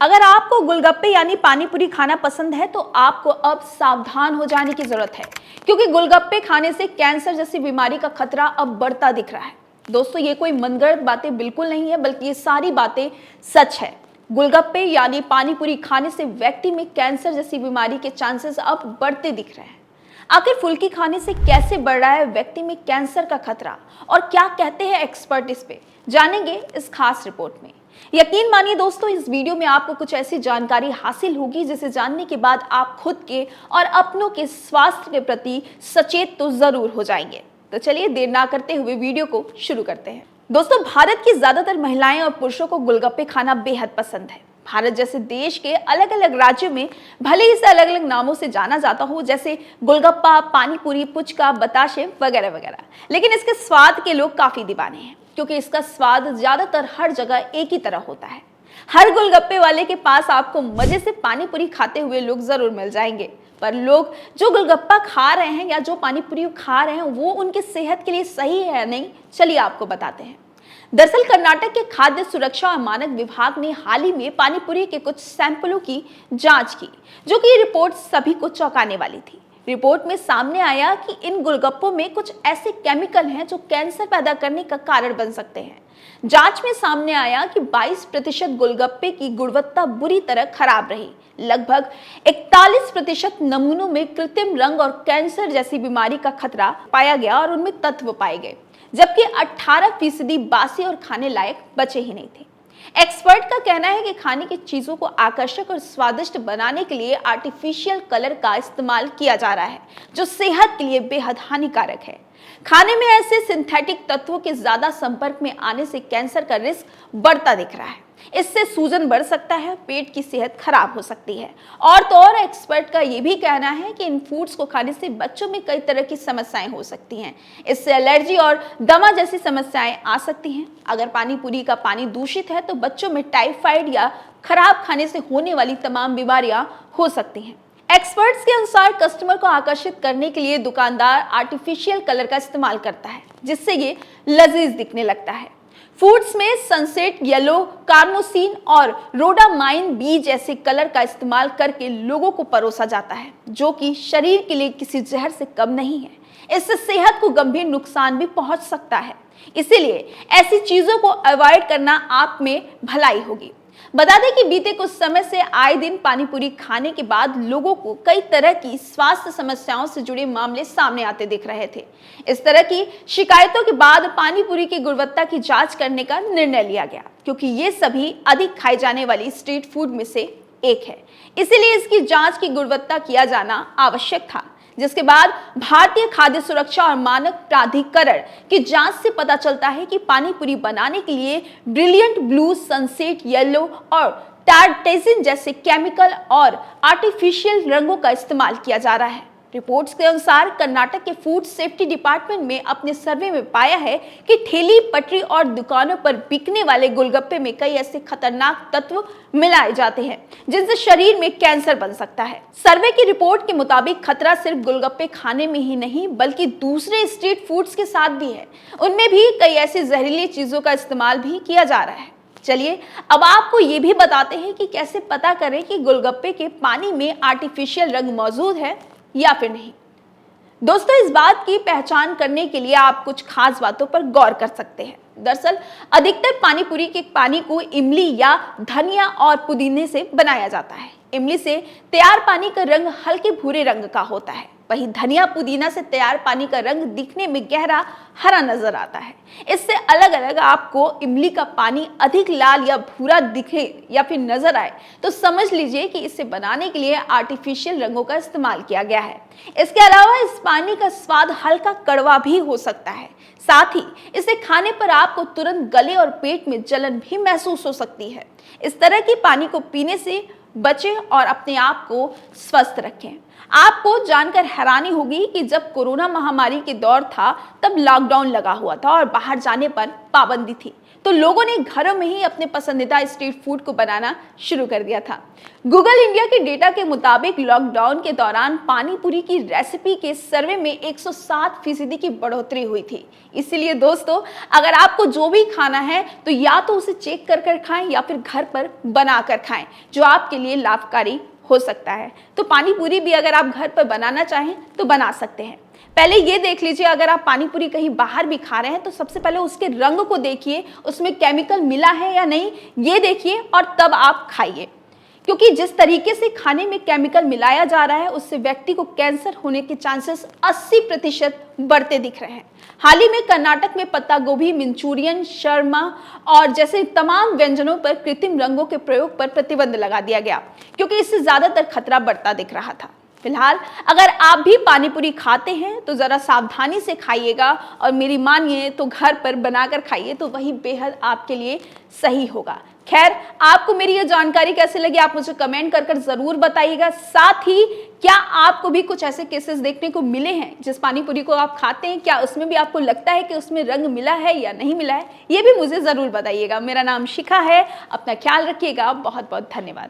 अगर आपको गोलगप्पे यानी पानी पूरी खाना पसंद है तो आपको अब सावधान हो जाने की जरूरत है, क्योंकि गोलगप्पे खाने से कैंसर जैसी बीमारी का खतरा अब बढ़ता दिख रहा है। दोस्तों, ये कोई मनगढ़ंत बातें बिल्कुल नहीं है, बल्कि ये सारी बातें सच है। गोलगप्पे यानी पानी पूरी खाने से व्यक्ति में कैंसर जैसी बीमारी के चांसेस अब बढ़ते दिख रहे हैं। आखिर फुल्की खाने से कैसे बढ़ रहा है व्यक्ति में कैंसर का खतरा, और क्या कहते हैं एक्सपर्ट इस पे, जानेंगे इस खास रिपोर्ट में। यकीन मानिए दोस्तों, इस वीडियो में आपको कुछ ऐसी जानकारी हासिल होगी जिसे जानने के बाद आप खुद के और अपनों के स्वास्थ्य के प्रति सचेत तो जरूर हो जाएंगे। तो चलिए देर ना करते हुए वीडियो को शुरू करते हैं। दोस्तों, भारत की ज्यादातर महिलाएं और पुरुषों को गोलगप्पे खाना बेहद पसंद है। भारत जैसे देश के अलग अलग राज्यों में भले ही इसे अलग अलग नामों से जाना जाता हो, जैसे गोलगप्पा, पानी पूरी, पुचका, बताशे वगैरह वगैरह, लेकिन इसके स्वाद के लोग काफी दीवाने हैं, क्योंकि इसका स्वाद ज्यादातर हर जगह एक ही तरह होता है। हर गोलगप्पे वाले के पास आपको मजे से पानी पूरी खाते हुए लोग जरूर मिल जाएंगे, पर लोग जो गोलगप्पा खा रहे हैं या जो पानी पूरी खा रहे हैं वो उनके सेहत के लिए सही है या नहीं, चलिए आपको बताते हैं। दरअसल कर्नाटक के खाद्य सुरक्षा और मानक विभाग ने हाल ही में पानी पूरी के कुछ सैंपलों की जांच की, जो कि रिपोर्ट सभी को चौंकाने वाली थी। रिपोर्ट में सामने आया कि इन गोलगप्पों में कुछ ऐसे केमिकल हैं जो कैंसर पैदा करने का कारण बन सकते हैं। जांच में सामने आया कि 22% गोलगप्पे की गुणवत्ता बुरी तरह खराब रही। लगभग 41% नमूनों में कृत्रिम रंग और कैंसर जैसी बीमारी का खतरा पाया गया और उनमें तत्व पाए गए, जबकि 18% बासी और खाने लायक बचे ही नहीं थे। एक्सपर्ट का कहना है कि खाने की चीजों को आकर्षक और स्वादिष्ट बनाने के लिए आर्टिफिशियल कलर का इस्तेमाल किया जा रहा है, जो सेहत के लिए बेहद हानिकारक है। खाने में ऐसे सिंथेटिक तत्वों के ज्यादा संपर्क में आने से कैंसर का रिस्क बढ़ता दिख रहा है। इससे सूजन बढ़ सकता है, पेट की सेहत खराब हो सकती है, और तो और एक्सपर्ट का यह भी कहना है कि इन फूड्स को खाने से बच्चों में कई तरह की समस्याएं हो सकती हैं। इससे एलर्जी और दमा जैसी समस्याएं आ सकती हैं। अगर पानी पूरी का पानी दूषित है तो बच्चों में टाइफाइड या खराब खाने से होने वाली तमाम बीमारियां हो सकती हैं। एक्सपर्ट्स के अनुसार कस्टमर को आकर्षित करने के लिए दुकानदार आर्टिफिशियल कलर का इस्तेमाल करता है, जिससे ये लजीज दिखने लगता है। फूड्स में सनसेट येलो, कार्मोसिन और रोडामाइन बी जैसे कलर का इस्तेमाल करके लोगों को परोसा जाता है, जो कि शरीर के लिए किसी जहर से कम नहीं है। इससे सेहत को गंभीर नुकसान भी पहुंच सकता है। इसीलिए ऐसी चीजों को अवॉइड करना आप में भलाई होगी। बता दें कि बीते कुछ समय से आए दिन पानी पूरी खाने के बाद लोगों को कई तरह की स्वास्थ्य समस्याओं से जुड़े मामले सामने आते दिख रहे थे। इस तरह की शिकायतों के बाद पानी पूरी की गुणवत्ता की जांच करने का निर्णय लिया गया, क्योंकि ये सभी अधिक खाई जाने वाली स्ट्रीट फूड में से एक है। इसीलिए इसकी जांच की गुणवत्ता किया जाना आवश्यक था, जिसके बाद भारतीय खाद्य सुरक्षा और मानक प्राधिकरण की जांच से पता चलता है कि पानी पूरी बनाने के लिए ब्रिलियंट ब्लू, सनसेट येलो और टार्टेजिन जैसे केमिकल और आर्टिफिशियल रंगों का इस्तेमाल किया जा रहा है। रिपोर्ट्स के अनुसार कर्नाटक के फूड सेफ्टी डिपार्टमेंट में अपने सर्वे में पाया है कि ठेली, पटरी और दुकानों पर बिकने वाले गोलगप्पे में कई ऐसे खतरनाक तत्व मिलाए जाते हैं जिनसे शरीर में कैंसर बन सकता है। सर्वे की रिपोर्ट के मुताबिक खतरा सिर्फ गोलगप्पे खाने में ही नहीं, बल्कि दूसरे स्ट्रीट फूड्स के साथ भी है। उनमें भी कई ऐसी जहरीली चीजों का इस्तेमाल भी किया जा रहा है। चलिए अब आपको ये भी बताते हैं कि कैसे पता करें कि गोलगप्पे के पानी में आर्टिफिशियल रंग मौजूद है या फिर नहीं। दोस्तों, इस बात की पहचान करने के लिए आप कुछ खास बातों पर गौर कर सकते हैं। दरअसल अधिकतर पानी पूरी के पानी को इमली या धनिया और पुदीने से बनाया जाता है। इमली से तैयार पानी का रंग हल्के भूरे रंग का होता है, वहीं धनिया पुदीना से तैयार पानी का रंग दिखने में गहरा हरा नजर आता है। इससे अलग अलग आपको इमली का पानी अधिक लाल या भूरा दिखे या फिर नजर आए तो समझ लीजिए कि इसे बनाने के लिए आर्टिफिशियल रंगों का इस्तेमाल किया गया है। इसके अलावा इस पानी का स्वाद हल्का कड़वा भी हो सकता है। साथ ही इसे खाने पर आपको तुरंत गले और पेट में जलन भी महसूस हो सकती है। इस तरह की पानी को पीने से बचें और अपने आप को स्वस्थ रखें। आपको जानकर हैरानी होगी कि जब कोरोना महामारी के दौर था तब लॉकडाउन लगा हुआ था और बाहर जाने पर पाबंदी थी, तो लोगों ने घरों में ही अपने पसंदीदा स्ट्रीट फूड को बनाना शुरू कर दिया था। गूगल इंडिया के डेटा के मुताबिक लॉकडाउन के दौरान पानी पूरी की रेसिपी के सर्वे में 107% की बढ़ोतरी हुई थी। इसीलिए दोस्तों, अगर आपको जो भी खाना है तो या तो उसे चेक कर खाएं या फिर घर पर बना कर खाएं, जो आपके लिए लाभकारी हो सकता है। तो पानी पूरी भी अगर आप घर पर बनाना चाहें तो बना सकते हैं। पहले ये देख लीजिए, अगर आप पानी पूरी कहीं बाहर भी खा रहे हैं तो सबसे पहले उसके रंग को देखिए, उसमें केमिकल मिला है या नहीं ये देखिए और तब आप खाइए। क्योंकि जिस तरीके से खाने में केमिकल मिलाया जा रहा है उससे व्यक्ति को कैंसर होने के चांसेस 80% बढ़ते दिख रहे हैं। हाल ही में कर्नाटक में पत्ता गोभी, मंचूरियन, शर्मा और जैसे तमाम व्यंजनों पर कृत्रिम रंगों के प्रयोग पर प्रतिबंध लगा दिया गया, क्योंकि इससे ज्यादातर खतरा बढ़ता दिख रहा था। फिलहाल अगर आप भी पानी पूरी खाते हैं तो जरा सावधानी से खाइएगा और मेरी मानिए तो घर पर बनाकर खाइए, तो वही बेहद आपके लिए सही होगा। खैर, आपको मेरी ये जानकारी कैसे लगी आप मुझे कमेंट कर जरूर बताइएगा। साथ ही क्या आपको भी कुछ ऐसे केसेस देखने को मिले हैं जिस पानी पूरी को आप खाते हैं, क्या उसमें भी आपको लगता है कि उसमें रंग मिला है या नहीं मिला है, ये भी मुझे जरूर बताइएगा। मेरा नाम शिखा है, अपना ख्याल रखिएगा। बहुत बहुत धन्यवाद।